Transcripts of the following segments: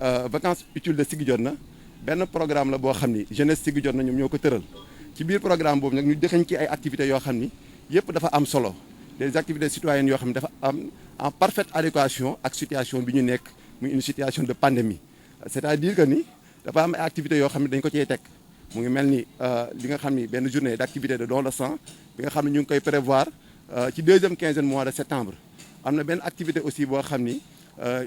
vacances utiles de Siggi Jotna benn programme la boo xam ni jeunesse Siggi Jotna ñoom ñoo ko tëral ci biir programme boobu nag ñu dëxañ ci ay activités yoo xam ni yëpp dafa am solo des activités citoyennes yoo xam ne dafa am en parfaite adéquation ak situation bi ñu nekk muy une situation de pandémie c'est-à-dire que ni dafa am ay activités yoo xam ne dañ ko cee teg mu ngi mel ni li nga xam ni benn journée d'activité de don de sang bi nga xam ne ñu ngi koy prévoir ci deuxième quinzaine mois de septembre am na benn activité aussi boo xam ni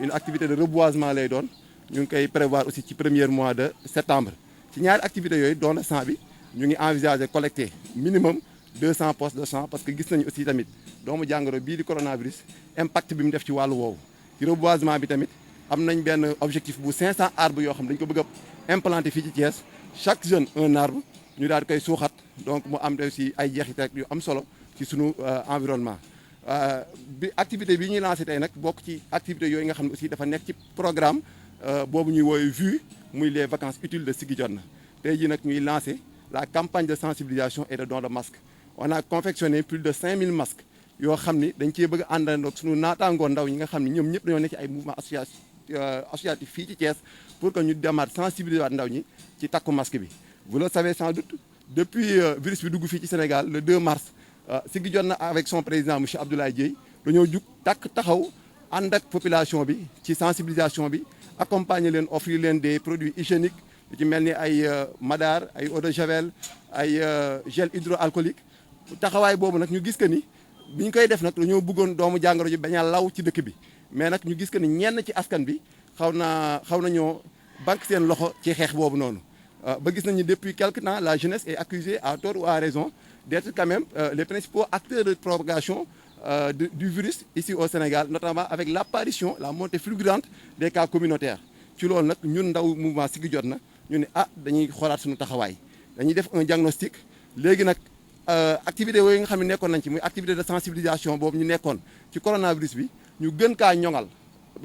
une activité de reboisement lay doon ñu ngi koy prévoir aussi ci premier mois de septembre ci ñaari activités yooyu don de sang bi ñu ngi envisager collecter minimum 200 postes de sang parce que gis nañu aussi tamit doomu jàngoro bii di coronavirus impact bi mu def ci wàllu woowu ci reboisement bi tamit am nañ benn objectif bu 500 arbres yoo xam dañ ko bëgg a implanter fii ci Thiès chaque jeune un arbre ñu daal di koy suuxat donc mu am aussi ay jeexital yu am solo ci sunu environnement bi activité bi ñuy lancé tey nag bokk ci activité yooyu nga xam ne aussi dafa nekk ci programme boobu ñuy woowee VUE muy les vacances utiles de Siggi Jotna tey jii nag ñuy lancé la campagne de sensibilisation et de don de masques on a confectionné plus de 5000 masques yoo xam ni dañ cee bëgg a àndandoo sunu naataangoo ndaw ñi nga xam ni ñoom ñëpp dañoo nekk ci ay mouvement associatif fii ci Thiès pour que ñu demaat sensibiliser waat ndaw ñi ci takku masque bi. vous le savez sans doute depuis virus bi dugg fii ci Sénégal le 2 mars Siggi Jotna avec son président monsieur Abdoulaye Dièye dañoo jug taxaw ànd ak population bi ci sensibilisation bi accompagner leen offrir leen des produits hygiéniques lu ci mel ni ay madar ay eau de javel ay gel hydroalcoolique taxawaay boobu nag ñu gis que ni bi ñu koy def nag dañoo bëggoon doomu jàngoro ji bañ a law ci dëkk bi mais nag ñu gis que ni ñenn ci askan bi xaw nañoo banque seen loxo ci xeex boobu noonu ba gis nañu depuis quelque temps la jeunesse est accusée à tort ou à raison d'être quand même les principaux acteurs de propagation du virus ici au Sénégal notamment avec l'apparition la montée fulgurante des cas communautaires ci loolu nag ñun ndaw mouvement Siggi Jotna ñu ne dañuy xoolaat suñu taxawaay dañuy def un diagnostic léegi nag activité yooyu nga xam ne nekkoon nañ ci muy activité de sensibilisation boobu ñu nekkoon ci coronavirus bi ñu gën kaa ñoŋal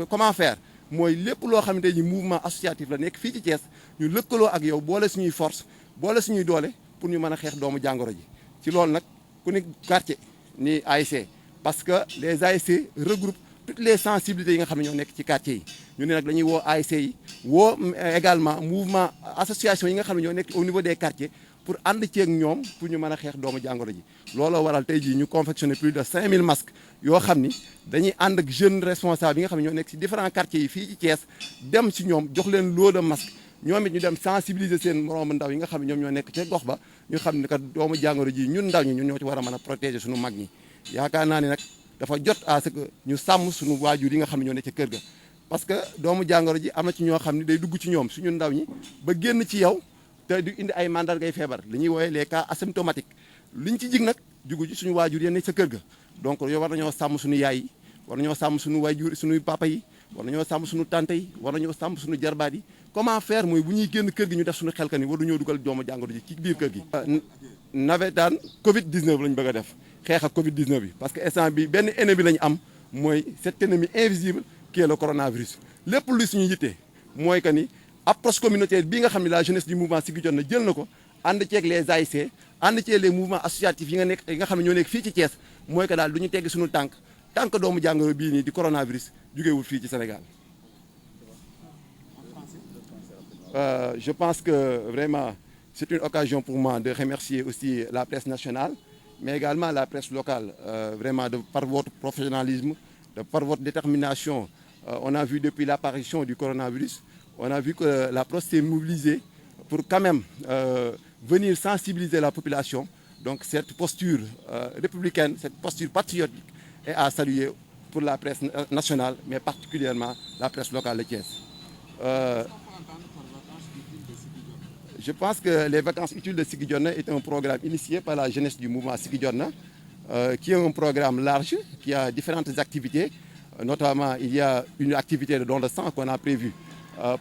comment faire mooy lépp loo xamante ni mouvement associatif la nekk fii ci Thiès ñu lëkkaloo ak yow boole suñuy force boole suñuy doole pour ñu mën a xeex doomu jàngoro ji ci loolu nag ku ni quartier ni ASC parce que les ASC regroupent toutes les sensibilités yi nga xam ne ñoo nekk ci quartier yi ñu ne nag dañuy woo ASC yi woo également mouvement association yi nga xam ne ñoo nekk au niveau des quartiers pour ànd ceeg ñoom pour ñu mën a xeex doomu jàngoro ji looloo waral tey jii ñu confectionné plus de 5000 masques yoo xam ni dañuy ànd ak jeunes responsables yi nga xam ne ñoo nekk ci différents quartiers yi fii ci Thiès dem ci ñoom jox leen lot de masques ñoom it ñu dem sensibiliser seen moroomu ndaw yi nga xam ne ñoom ñoo nekk ca gox ba ñu xam ne kat doomu jàngoro ji ñun ndaw ñi ñun ñoo ci war a mën a protéger suñu mag ñi yaakaar naa ni nag dafa jot à ce que ñu sàmm suñu waajur yi nga xam ne ñoo nekk ca kër ga parce que doomu jàngoro ji am na ci ñoo xam ne day dugg ci ñoom suñu ndaw ñi ba génn ci yow te di indi ay mandargay feebar li ñuy woowee les cas asymptomatiques liñ ci jig nag jugu ci suñu waajur yéen sa kër ga donc yow war nañoo sàmm suñu yaay yi war nañoo sàmm suñu waajur suñu papa yi war nañoo sàmm suñu tante yi war nañoo sàmm suñu jarbaat yi comment faire mooy bu ñuy génn kër gi ñu def suñu xel ka ni waruñoo dugal doomu jàngoro ji ci biir kër gi nawetaan Covid 19 lañ bëgg a def xeex ak Covid 19 bi parce que instant bi benn ennemi la ñu am mooy cet ennemi invisible qui est le coronavirus lépp lu suñu yitte mooy que ni approche communautaire bii nga xam ne la jeunesse du mouvement Siggi Jotna jël na ko ànd ceeg les ASC ànd ceeg les mouvements associatifs yi nga xam ne ñoo nekk fii ci Thiès mooy que daal du ñu teggi suñu tànk doomu jàngoro bii nii di coronavirus jógeewul fii ci Sénégal. Je pense que vraiment c'est une occasion pour moi de remercier aussi la presse nationale mais également la presse locale vraiment par votre professionnalisme par votre détermination on a vu depuis l'apparition du coronavirus on a vu que la presse s'est mobilisée pour quand même venir sensibiliser la population donc cette posture républicaine cette posture patriotique est à saluer pour la presse nationale mais particulièrement la presse locale de Thiès. Je pense que les vacances utiles de Siggi Jotna est un programme initié par la jeunesse du mouvement Siggi Jotna qui est un programme large qui a différentes activités notamment il y a une activité de don de sang qu'on a prévue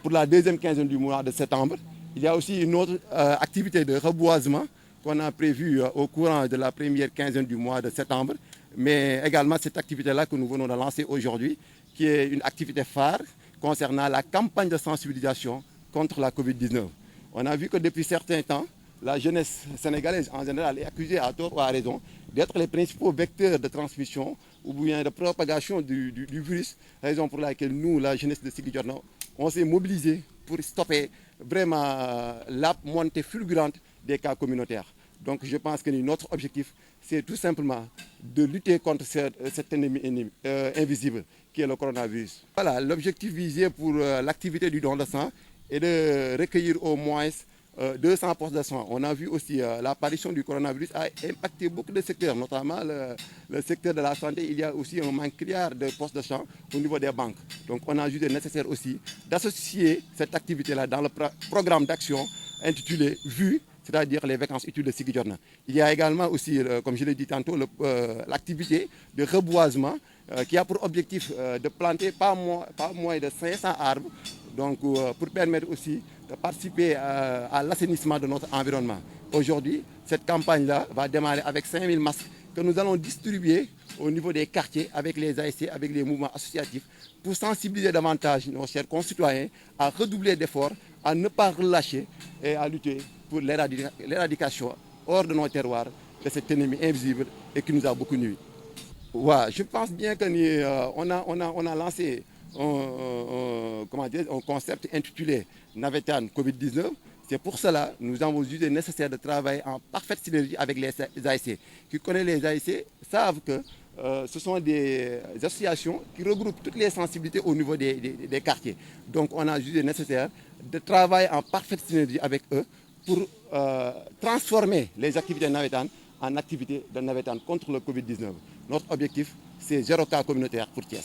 pour la deuxième quinzaine du mois de septembre. Il y a aussi une autre activité de reboisement qu'on a prévue au courant de la première quinzaine du mois de septembre mais également cette activité-là que nous venons de lancer aujourd'hui qui est une activité phare concernant la campagne de sensibilisation contre la Covid-19. On a vu que depuis certains temps, la jeunesse sénégalaise en général est accusée à tort ou à raison d'être les principaux vecteurs de transmission ou bien de propagation du virus, raison pour laquelle nous, la jeunesse de Siggi Jotna, on s'est mobilisé pour stopper vraiment la montée fulgurante des cas communautaires. Donc je pense que notre objectif, c'est tout simplement de lutter contre cet ennemi invisible qui est le coronavirus. Voilà, l'objectif visé pour l'activité du don de sang est de recueillir au moins 200 postes de soins. On a vu aussi l'apparition du coronavirus a impacté beaucoup de secteurs, notamment le secteur de la santé. Il y a aussi un manque criard de postes de soins au niveau des banques. Donc on a jugé nécessaire aussi d'associer cette activité-là dans le programme d'action intitulé VUE, c'est-à-dire les vacances utiles de Ziguinchor. Il y a également aussi, comme je l'ai dit tantôt, l'activité de reboisement qui a pour objectif de planter pas moins de 500 arbres, donc pour permettre aussi de participer à l'assainissement de notre environnement. Aujourd'hui, cette campagne-là va démarrer avec 5000 masques que nous allons distribuer au niveau des quartiers avec les ASC, avec les mouvements associatifs, pour sensibiliser davantage nos chers concitoyens à redoubler d'efforts, à ne pas relâcher et à lutter pour l'éradication hors de nos terroirs de cet ennemi invisible et qui nous a beaucoup nuit. Ouais, je pense bien qu'on a lancé un concept intitulé Navétane Covid-19. C'est pour cela que nous avons jugé nécessaire de travailler en parfaite synergie avec les ASC. Qui connaissent les ASC savent que ce sont des associations qui regroupent toutes les sensibilités au niveau des quartiers. Donc on a jugé nécessaire de travailler en parfaite synergie avec eux pour transformer les activités navétanes en activités de navétane contre le Covid-19. Notre objectif, c'est 0 cas communautaire pour Thiès.